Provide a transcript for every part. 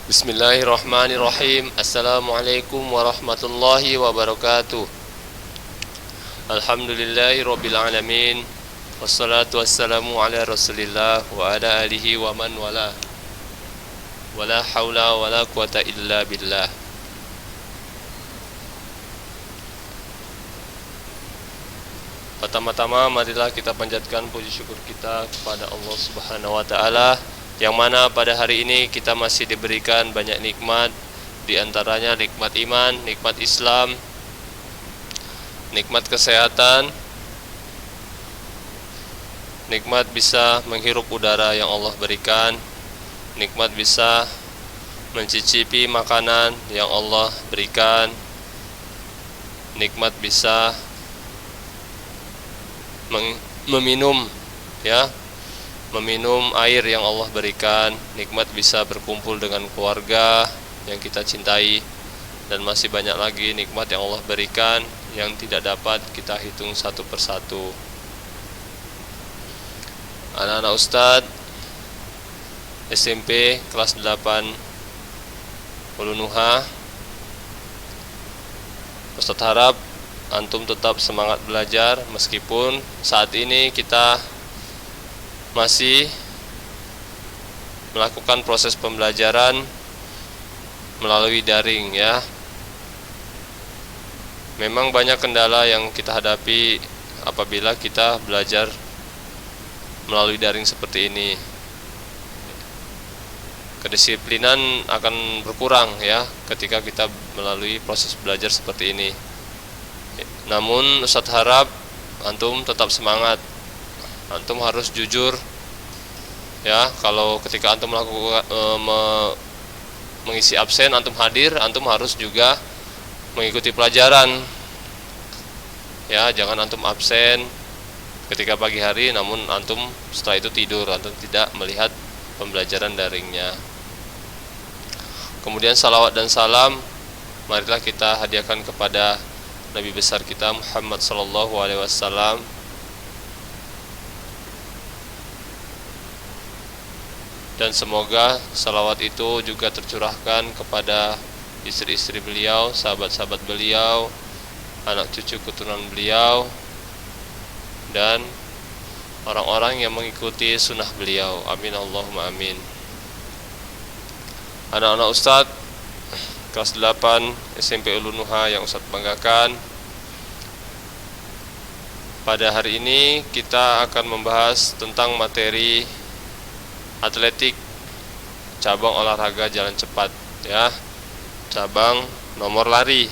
Bismillahirrahmanirrahim. Assalamualaikum warahmatullahi wabarakatuh. Alhamdulillahirabbil alamin. Wassalatu wassalamu ala Rasulillah wa ala alihi wa man wala. Wala haula wala quwata illa billah. Pertama-tama marilah kita panjatkan puji syukur kita kepada Allah Subhanahu wa taala, yang mana pada hari ini kita masih diberikan banyak nikmat, di antaranya nikmat iman, nikmat Islam, nikmat kesehatan, nikmat bisa menghirup udara yang Allah berikan, nikmat bisa mencicipi makanan yang Allah berikan, nikmat bisa meminum air yang Allah berikan, nikmat bisa berkumpul dengan keluarga yang kita cintai, dan masih banyak lagi nikmat yang Allah berikan yang tidak dapat kita hitung satu persatu. Anak-anak Ustadz SMP kelas 8 Ulunuha, Ustadz harap antum tetap semangat belajar meskipun saat ini kita masih melakukan proses pembelajaran melalui daring ya. Memang banyak kendala yang kita hadapi apabila kita belajar melalui daring seperti ini. Kedisiplinan akan berkurang ya ketika kita melalui proses belajar seperti ini. Namun Ustadz harap antum tetap semangat. Antum harus jujur ya. Kalau ketika antum melakukan mengisi absen, antum hadir, antum harus juga mengikuti pelajaran ya. Jangan antum absen ketika pagi hari namun antum setelah itu tidur, antum tidak melihat pembelajaran daringnya. Kemudian salawat dan salam marilah kita hadiahkan kepada Nabi besar kita Muhammad sallallahu alaihi wasallam, dan semoga salawat itu juga tercurahkan kepada istri-istri beliau, sahabat-sahabat beliau, anak cucu keturunan beliau, dan orang-orang yang mengikuti sunnah beliau. Amin Allahumma amin. Anak-anak Ustadz kelas 8 SMP Ulunuha yang Ustadz banggakan, pada hari ini kita akan membahas tentang materi atletik cabang olahraga jalan cepat ya. Cabang nomor lari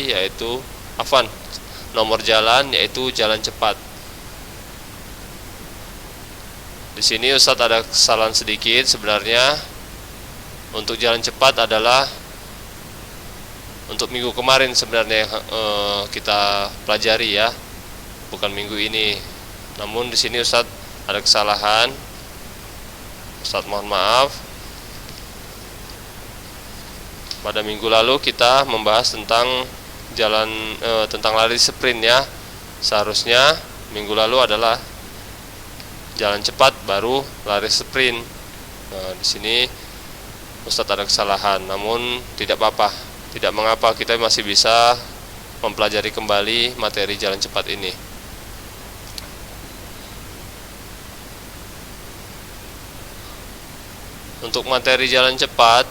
yaitu nomor jalan yaitu jalan cepat. Di sini Ustadz ada kesalahan sedikit. Sebenarnya untuk jalan cepat adalah untuk minggu kemarin sebenarnya kita pelajari ya, bukan minggu ini. Namun di sini Ustadz ada kesalahan. Ustadz mohon maaf. Pada minggu lalu kita membahas tentang tentang lari sprint ya. Seharusnya minggu lalu adalah jalan cepat baru lari sprint. Nah, di sini Ustadz ada kesalahan, namun tidak apa-apa, tidak mengapa, kita masih bisa mempelajari kembali materi jalan cepat ini. Untuk materi jalan cepat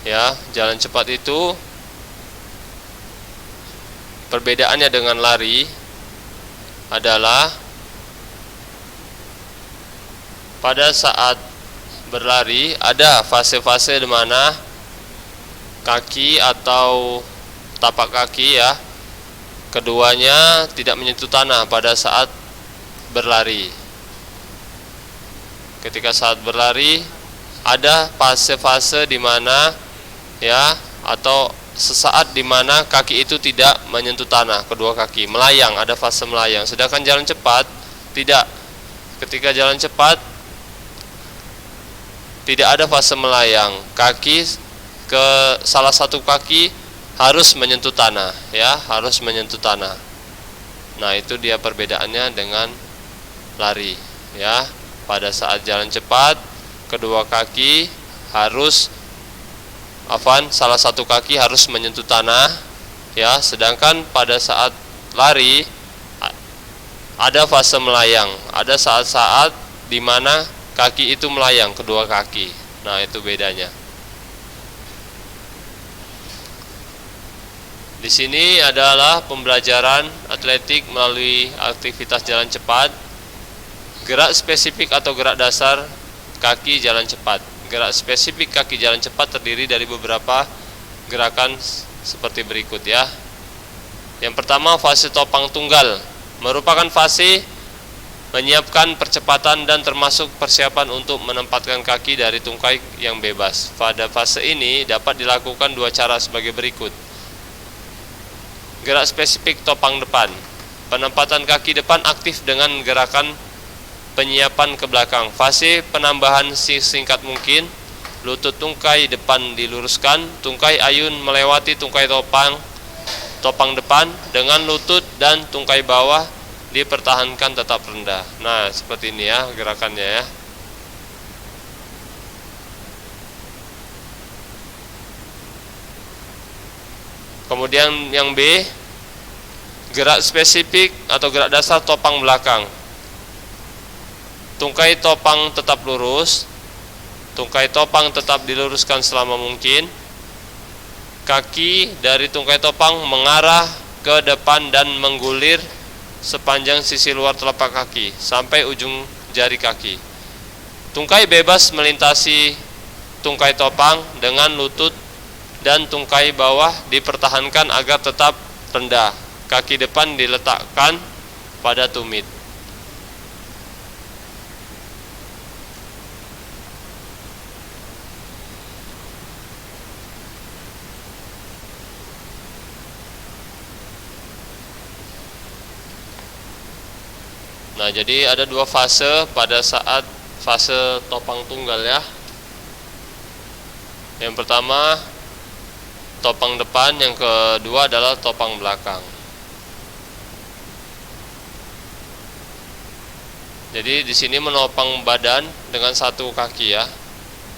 ya, jalan cepat itu perbedaannya dengan lari adalah pada saat berlari ada fase-fase di mana kaki atau tapak kaki ya, keduanya tidak menyentuh tanah pada saat berlari. Ketika saat berlari ada fase-fase di mana ya, atau sesaat di mana kaki itu tidak menyentuh tanah, kedua kaki melayang, ada fase melayang. Sedangkan jalan cepat tidak. Ketika jalan cepat tidak ada fase melayang, kaki ke salah satu kaki harus menyentuh tanah ya, harus menyentuh tanah. Nah, itu dia perbedaannya dengan lari ya. Pada saat jalan cepat kedua kaki harus salah satu kaki harus menyentuh tanah, ya. Sedangkan pada saat lari ada fase melayang, ada saat-saat di mana kaki itu melayang, kedua kaki. Nah, itu bedanya. Di sini adalah pembelajaran atletik melalui aktivitas jalan cepat. Gerak spesifik atau gerak dasar kaki jalan cepat. Gerak spesifik kaki jalan cepat terdiri dari beberapa gerakan seperti berikut, ya. Yang pertama, fase topang tunggal, merupakan fase menyiapkan percepatan dan termasuk persiapan untuk menempatkan kaki dari tungkai yang bebas. Pada fase ini dapat dilakukan dua cara sebagai berikut. Gerak spesifik topang depan. Penempatan kaki depan aktif dengan gerakan penyiapan ke belakang. Fase penambahan singkat mungkin. Lutut tungkai depan diluruskan, tungkai ayun melewati tungkai topang depan dengan lutut dan tungkai bawah dipertahankan tetap rendah. Nah, seperti ini ya gerakannya, ya. Kemudian yang B, gerak spesifik atau gerak dasar topang belakang. Tungkai topang tetap lurus, tungkai topang tetap diluruskan selama mungkin. Kaki dari tungkai topang mengarah ke depan dan menggulir sepanjang sisi luar telapak kaki sampai ujung jari kaki. Tungkai bebas melintasi tungkai topang dengan lutut dan tungkai bawah dipertahankan agar tetap rendah. Kaki depan diletakkan pada tumit. Nah, jadi ada dua fase pada saat fase topang tunggal, ya. Yang pertama topang depan, yang kedua adalah topang belakang. Jadi di sini menopang badan dengan satu kaki, ya.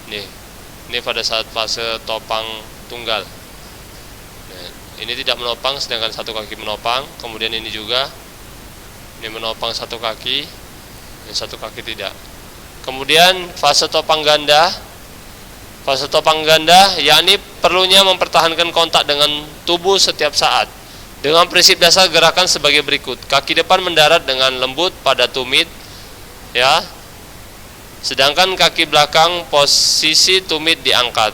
Ini pada saat fase topang tunggal. Nah, ini tidak menopang sedangkan satu kaki menopang. Kemudian ini juga, ini menopang satu kaki, ini satu kaki tidak. Kemudian fase topang ganda. Fase topang ganda yakni perlunya mempertahankan kontak dengan tubuh setiap saat. Dengan prinsip dasar gerakan sebagai berikut. Kaki depan mendarat dengan lembut pada tumit, ya. Sedangkan kaki belakang posisi tumit diangkat.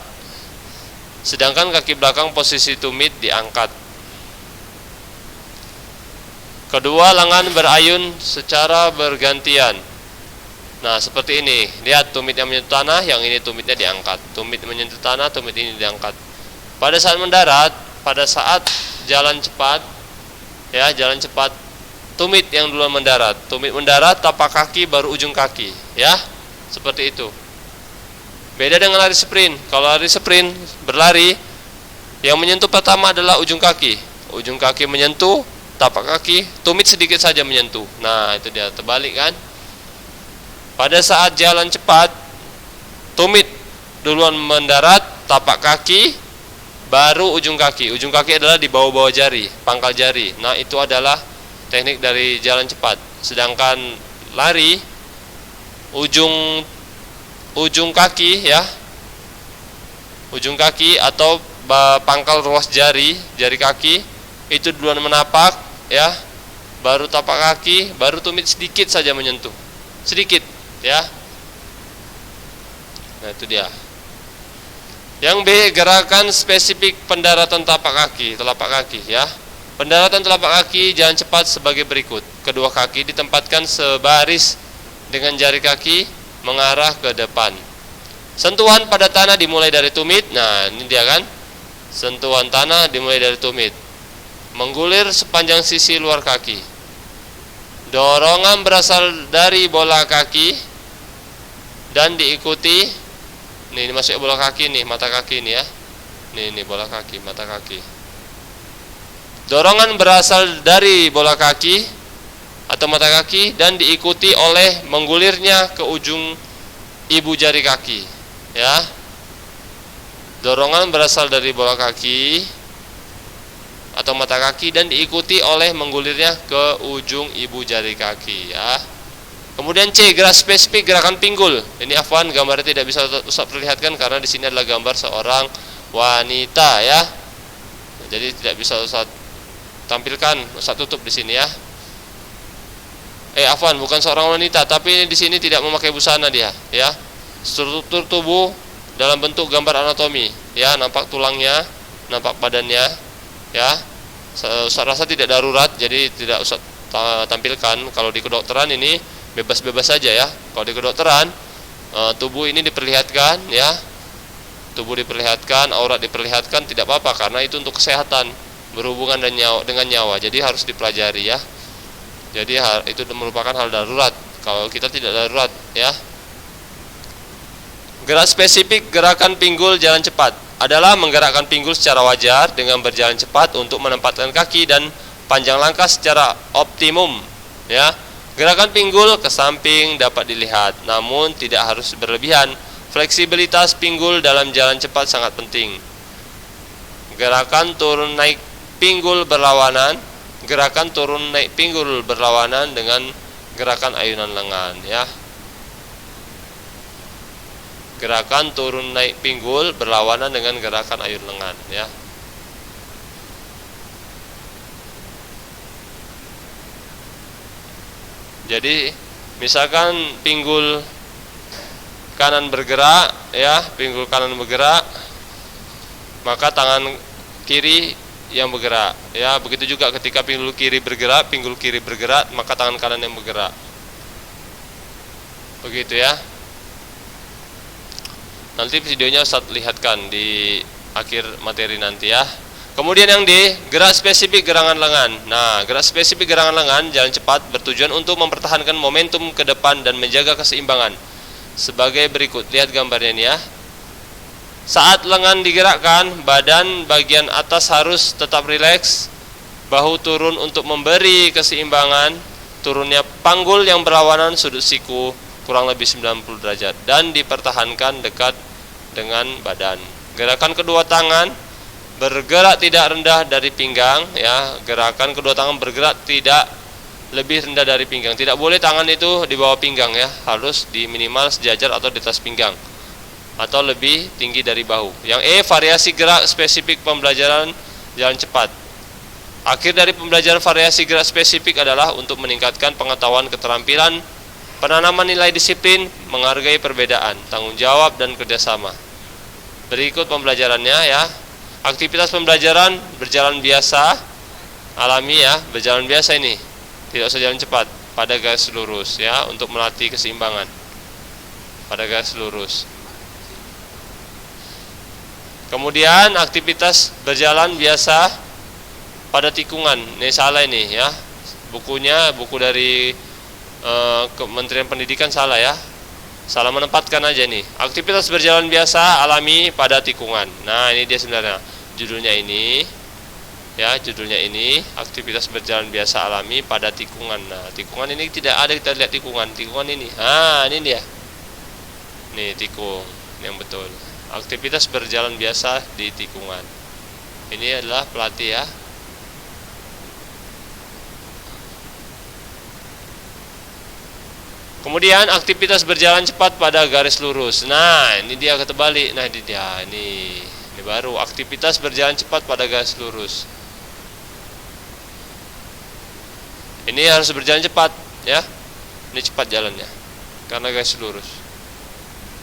Sedangkan kaki belakang posisi tumit diangkat. Kedua lengan berayun secara bergantian. Nah, seperti ini. Lihat, tumit yang menyentuh tanah, yang ini tumitnya diangkat. Tumit menyentuh tanah, tumit ini diangkat. Pada saat mendarat, pada saat jalan cepat, ya, jalan cepat, tumit yang duluan mendarat. Tumit mendarat, tapak kaki baru ujung kaki, ya. Seperti itu. Beda dengan lari sprint. Kalau lari sprint, berlari, yang menyentuh pertama adalah ujung kaki. Ujung kaki menyentuh tapak kaki, tumit sedikit saja menyentuh. Nah, itu dia, terbalik kan? Pada saat jalan cepat, tumit duluan mendarat, tapak kaki, baru ujung kaki. Ujung kaki adalah di bawah-bawah jari, pangkal jari. Nah, itu adalah teknik dari jalan cepat. Sedangkan lari, ujung kaki, ya, ujung kaki atau pangkal ruas jari kaki itu duluan menapak, ya, baru tapak kaki, baru tumit sedikit saja menyentuh, sedikit, ya. Nah, itu dia. Yang B, gerakan spesifik pendaratan telapak kaki, ya. Pendaratan telapak kaki jalan cepat sebagai berikut. Kedua kaki ditempatkan sebaris dengan jari kaki mengarah ke depan. Sentuhan pada tanah dimulai dari tumit. Nah, ini dia kan. Sentuhan tanah dimulai dari tumit. Menggulir sepanjang sisi luar kaki. Dorongan berasal dari bola kaki dan diikuti, ini masuk bola kaki nih, mata kaki nih, ya. Ini bola kaki, mata kaki. Dorongan berasal dari bola kaki atau mata kaki dan diikuti oleh menggulirnya ke ujung ibu jari kaki, ya. Dorongan berasal dari bola kaki atau mata kaki dan diikuti oleh menggulirnya ke ujung ibu jari kaki ya. Kemudian C, gerak spesifik gerakan pinggul. Ini afwan gambarnya tidak bisa Ustaz perlihatkan karena di sini adalah gambar seorang wanita ya. Jadi tidak bisa Ustaz tampilkan, Ustaz tutup di sini ya. Afwan, bukan seorang wanita, tapi di sini tidak memakai busana dia ya. Struktur tubuh dalam bentuk gambar anatomi ya, nampak tulangnya, nampak badannya ya. Ustaz rasa tidak darurat, jadi tidak usah tampilkan. Kalau di kedokteran ini bebas-bebas saja ya. Kalau di kedokteran tubuh ini diperlihatkan ya, tubuh diperlihatkan, aurat diperlihatkan, tidak apa-apa karena itu untuk kesehatan, berhubungan dengan nyawa. Jadi harus dipelajari ya. Jadi itu merupakan hal darurat. Kalau kita tidak darurat ya. Gerak spesifik gerakan pinggul jalan cepat adalah menggerakkan pinggul secara wajar dengan berjalan cepat untuk menempatkan kaki dan panjang langkah secara optimum ya. Gerakan pinggul ke samping dapat dilihat, namun tidak harus berlebihan. Fleksibilitas pinggul dalam jalan cepat sangat penting. Gerakan turun naik pinggul berlawanan, gerakan turun naik pinggul berlawanan dengan gerakan ayunan lengan ya. Gerakan turun naik pinggul berlawanan dengan gerakan ayun lengan ya. Jadi misalkan pinggul kanan bergerak ya, pinggul kanan bergerak, maka tangan kiri yang bergerak ya. Begitu juga ketika pinggul kiri bergerak, maka tangan kanan yang bergerak. Begitu ya. Nanti videonya Ustaz lihatkan di akhir materi nanti ya. Kemudian yang D, gerak spesifik gerangan lengan. Nah, gerak spesifik gerangan lengan jalan cepat bertujuan untuk mempertahankan momentum ke depan dan menjaga keseimbangan. Sebagai berikut, lihat gambarnya ini ya. Saat lengan digerakkan, badan bagian atas harus tetap rileks, bahu turun untuk memberi keseimbangan, turunnya panggul yang berlawanan sudut siku kurang lebih 90 derajat dan dipertahankan dekat dengan badan. Gerakan kedua tangan bergerak tidak rendah dari pinggang ya. Gerakan kedua tangan bergerak tidak lebih rendah dari pinggang. Tidak boleh tangan itu di bawah pinggang ya, harus di minimal sejajar atau di atas pinggang atau lebih tinggi dari bahu. Yang E, variasi gerak spesifik pembelajaran jalan cepat. Akhir dari pembelajaran variasi gerak spesifik adalah untuk meningkatkan pengetahuan, keterampilan, penanaman nilai disiplin, menghargai perbedaan, tanggung jawab dan kerjasama. Berikut pembelajarannya ya. Aktivitas pembelajaran berjalan biasa, alami ya, berjalan biasa ini. Tidak usah jalan cepat, pada garis lurus ya, untuk melatih keseimbangan. Pada garis lurus. Kemudian aktivitas berjalan biasa pada tikungan. Ini salah ini ya. Bukunya, buku dari Kementerian Pendidikan salah ya. Salah menempatkan aja nih. Aktivitas berjalan biasa alami pada tikungan. Nah, ini dia sebenarnya. Judulnya ini. Ya, judulnya ini aktivitas berjalan biasa alami pada tikungan. Nah, tikungan ini tidak ada, kita lihat tikungan. Tikungan ini. Ah, ini dia. Nih, tikung yang betul. Aktivitas berjalan biasa di tikungan. Ini adalah pelatih ya. Kemudian aktivitas berjalan cepat pada garis lurus. Nah, ini dia ketebalik. Nah, ini dia. Ini baru aktivitas berjalan cepat pada garis lurus. Ini harus berjalan cepat, ya. Ini cepat jalannya. Karena garis lurus.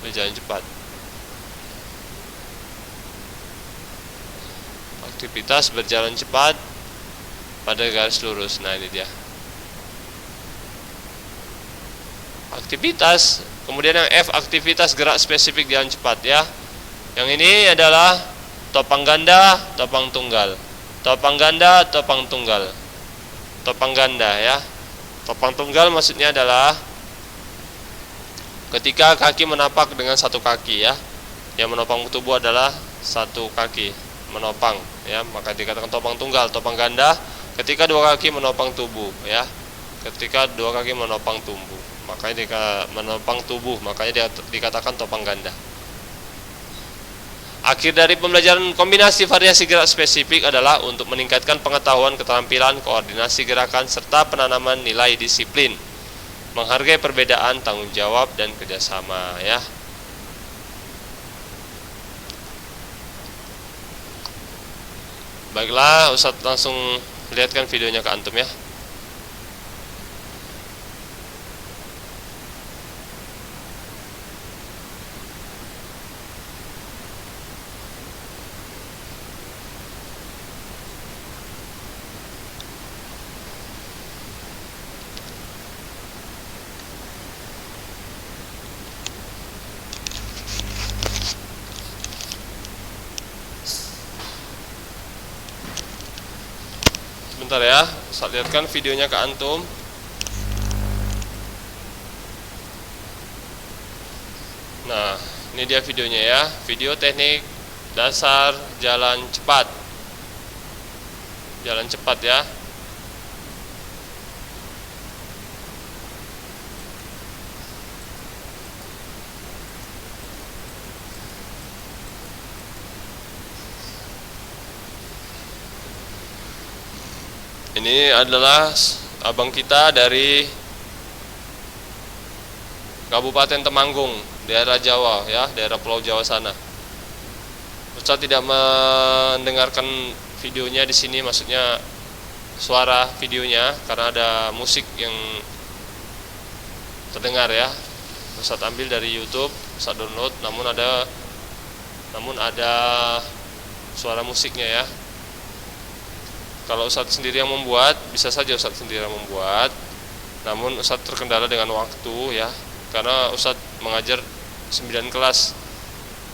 Berjalan cepat. Aktivitas berjalan cepat pada garis lurus. Nah, ini dia. Aktivitas, kemudian yang F, aktivitas gerak spesifik jalan cepat ya. Yang ini adalah topang ganda, topang tunggal. Topang ganda, topang tunggal. Topang ganda ya. Topang tunggal maksudnya adalah ketika kaki menapak dengan satu kaki ya. Yang menopang tubuh adalah satu kaki menopang ya, maka dikatakan topang tunggal. Topang ganda ketika dua kaki menopang tubuh ya. Ketika dua kaki menopang tubuh, makanya menopang tubuh, makanya dikatakan topang ganda. Akhir dari pembelajaran kombinasi variasi gerak spesifik adalah untuk meningkatkan pengetahuan, keterampilan, koordinasi gerakan, serta penanaman nilai disiplin, menghargai perbedaan, tanggung jawab, dan kerjasama ya. Baiklah, Ustadz langsung lihatkan videonya ke antum ya. Bentar ya, saya lihatkan videonya ke antum. Nah, ini dia videonya ya. Video teknik dasar jalan cepat. Jalan cepat ya. Ini adalah abang kita dari Kabupaten Temanggung, daerah Jawa ya, daerah Pulau Jawa sana. Ustaz tidak mendengarkan videonya di sini, maksudnya suara videonya karena ada musik yang terdengar ya. Ustaz ambil dari YouTube, Ustaz download, namun ada suara musiknya ya. Kalau Ustadz sendiri yang membuat, bisa saja Ustadz sendiri yang membuat. Namun Ustadz terkendala dengan waktu ya, karena Ustadz mengajar 9 kelas.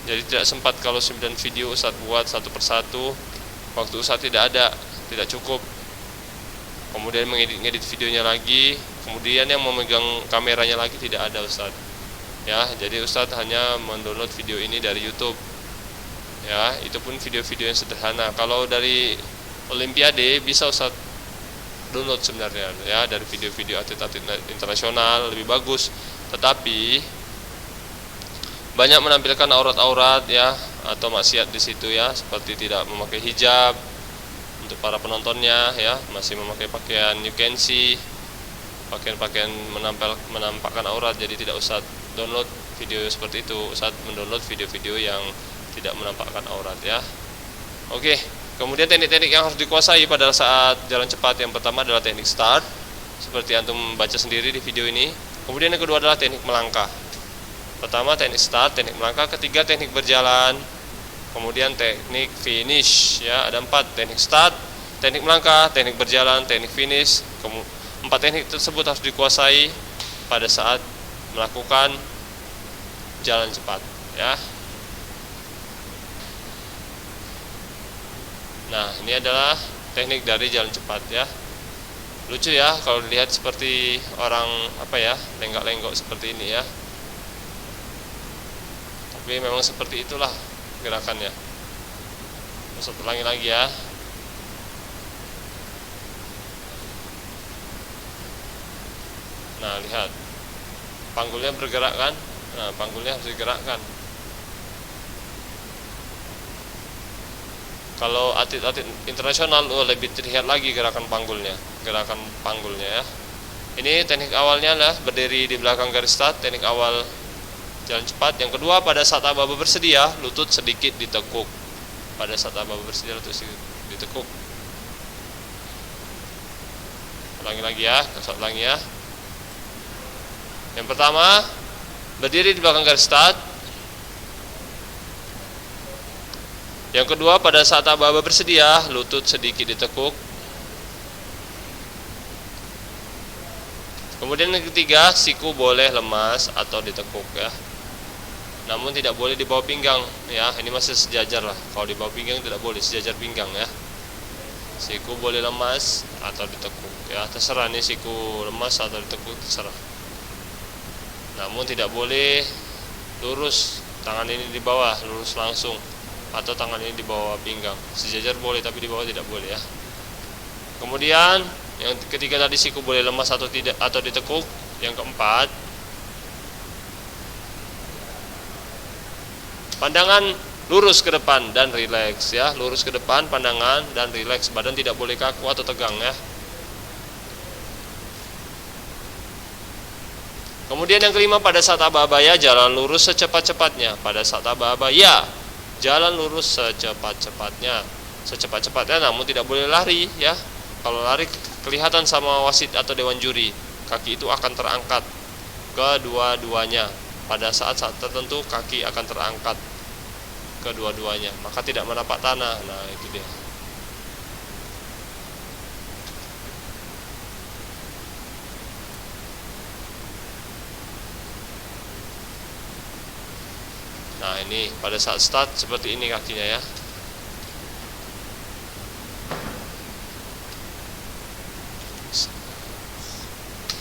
Jadi tidak sempat kalau 9 video Ustadz buat satu persatu. Waktu Ustadz tidak ada, tidak cukup. Kemudian mengedit videonya lagi, kemudian yang memegang kameranya lagi tidak ada Ustadz. Ya, jadi Ustadz hanya mendownload video ini dari YouTube. Ya, itu pun video-video yang sederhana. Kalau dari Olimpiade bisa Ustadz download sebenarnya ya, dari video-video atlet-atlet internasional lebih bagus, tetapi banyak menampilkan aurat-aurat ya, atau maksiat di situ ya, seperti tidak memakai hijab untuk para penontonnya ya, masih memakai pakaian you can see, pakaian-pakaian menampakkan aurat. Jadi tidak Ustadz download video seperti itu, Ustadz mendownload video-video yang tidak menampakkan aurat ya. Oke. Kemudian teknik-teknik yang harus dikuasai pada saat jalan cepat, yang pertama adalah teknik start, seperti antum baca sendiri di video ini. Kemudian yang kedua adalah teknik melangkah. Pertama teknik start, teknik melangkah. Ketiga teknik berjalan. Kemudian teknik finish ya, ada 4: teknik start, teknik melangkah, teknik berjalan, teknik finish. 4 teknik tersebut harus dikuasai pada saat melakukan jalan cepat ya. Nah, ini adalah teknik dari jalan cepat ya. Lucu ya kalau dilihat seperti orang lenggak-lenggok seperti ini ya. Tapi memang seperti itulah gerakannya. Ustaz ulangi lagi ya. Nah, lihat. Panggulnya bergerak kan? Nah, panggulnya harus digerakkan. Kalau atlet-atlet internasional lebih terlihat lagi gerakan panggulnya ya. Ini teknik awalnya lah, berdiri di belakang garis start, teknik awal jalan cepat. Yang kedua, pada saat aba-aba bersedia, lutut sedikit ditekuk. Pada saat aba-aba bersedia, lutut sedikit ditekuk. Ulangi lagi ya, ulangi ya. Yang pertama, berdiri di belakang garis start. Yang kedua, pada saat aba-aba bersedia, lutut sedikit ditekuk. Kemudian yang ketiga, siku boleh lemas atau ditekuk ya. Namun tidak boleh di bawah pinggang ya. Ini masih sejajar lah. Kalau di bawah pinggang tidak boleh, sejajar pinggang ya. Siku boleh lemas atau ditekuk ya. Terserah nih, siku lemas atau ditekuk terserah. Namun tidak boleh lurus, tangan ini di bawah, lurus langsung, atau tangan ini di bawah pinggang. Sejajar boleh, tapi di bawah tidak boleh ya. Kemudian yang ketiga tadi, siku boleh lemas atau tidak atau ditekuk. Yang keempat, pandangan lurus ke depan dan rileks ya, lurus ke depan pandangan dan rileks, badan tidak boleh kaku atau tegang ya. Kemudian yang kelima, pada saat aba-aba ya, jalan lurus secepat-cepatnya. Pada saat aba-aba ya, jalan lurus secepat-cepatnya. Secepat-cepatnya, namun tidak boleh lari ya. Kalau lari kelihatan sama wasit atau dewan juri, kaki itu akan terangkat kedua-duanya. Pada saat-saat tertentu kaki akan terangkat kedua-duanya, maka tidak menapak tanah. Nah, itu dia. Nah, ini pada saat start seperti ini kakinya ya.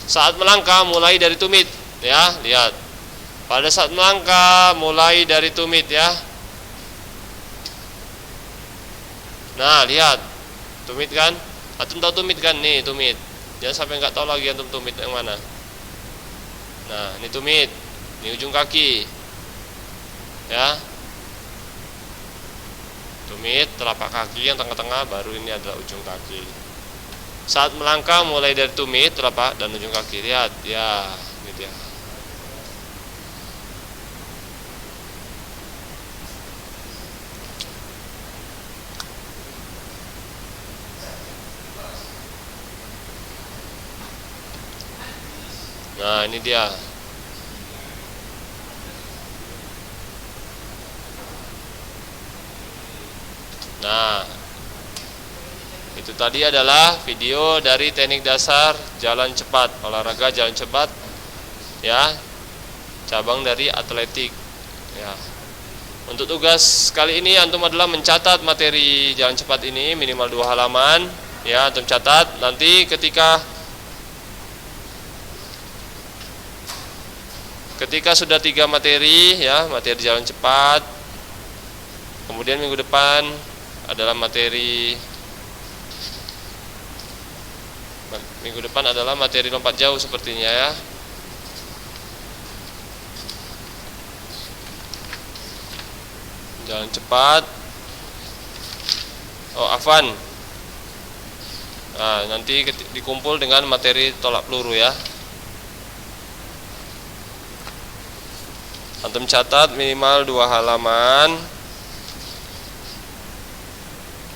Saat melangkah mulai dari tumit ya, lihat. Pada saat melangkah mulai dari tumit ya. Nah, lihat. Tumit kan? Antum tahu tumit kan? Nih, tumit. Jangan sampai nggak tahu lagi antum tumit yang mana. Nah, ini tumit. Ini ujung kaki. Ya, tumit telapak kaki yang tengah-tengah, baru ini adalah ujung kaki. Saat melangkah mulai dari tumit, telapak dan ujung kaki. Lihat ya, gitu ya. Nah, ini dia. Nah, itu tadi adalah video dari teknik dasar jalan cepat, olahraga jalan cepat ya, cabang dari atletik ya. Untuk tugas kali ini antum adalah mencatat materi jalan cepat ini minimal 2 halaman ya, antum catat. Nanti ketika sudah 3 materi ya, materi jalan cepat, kemudian minggu depan adalah materi lompat jauh sepertinya ya. Jalan cepat. Oh, afwan. Nah, nanti dikumpul dengan materi tolak peluru ya. Antum catat minimal 2 halaman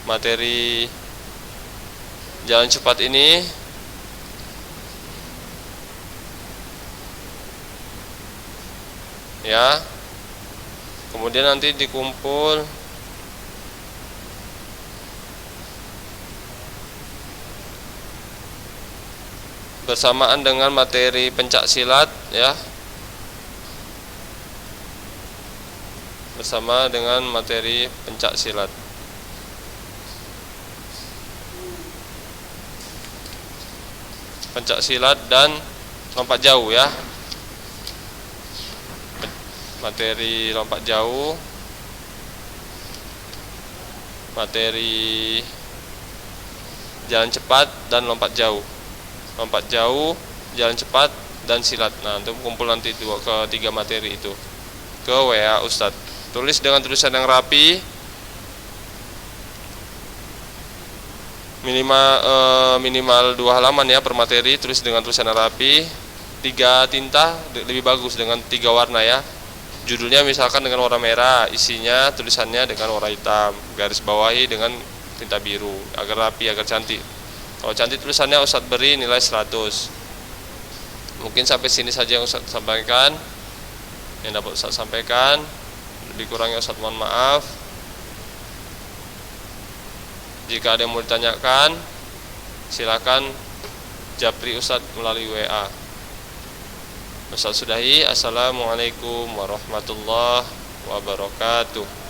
materi jalan cepat ini ya. Kemudian nanti dikumpul bersamaan dengan materi pencak silat ya, bersama dengan materi pencak silat. Pencak silat dan lompat jauh ya. Materi lompat jauh, materi jalan cepat dan lompat jauh. Lompat jauh, jalan cepat dan silat. Nah, untuk kumpul nanti 2 ke 3 materi itu ke WA Ustadz. Tulis dengan tulisan yang rapi. Minimal 2 halaman ya per materi, tulis dengan tulisan rapi, 3 tinta lebih bagus dengan 3 warna ya. Judulnya misalkan dengan warna merah, isinya tulisannya dengan warna hitam, garis bawahi dengan tinta biru agar rapi, agar cantik. Kalau cantik tulisannya Ustadz beri nilai 100. Mungkin sampai sini saja yang Ustadz sampaikan, yang dapat Ustadz sampaikan. Lebih kurangnya Ustadz mohon maaf. Jika ada yang mau ditanyakan, silakan japri Ustadz melalui WA. Ustadz sudahi. Assalamualaikum warahmatullahi wabarakatuh.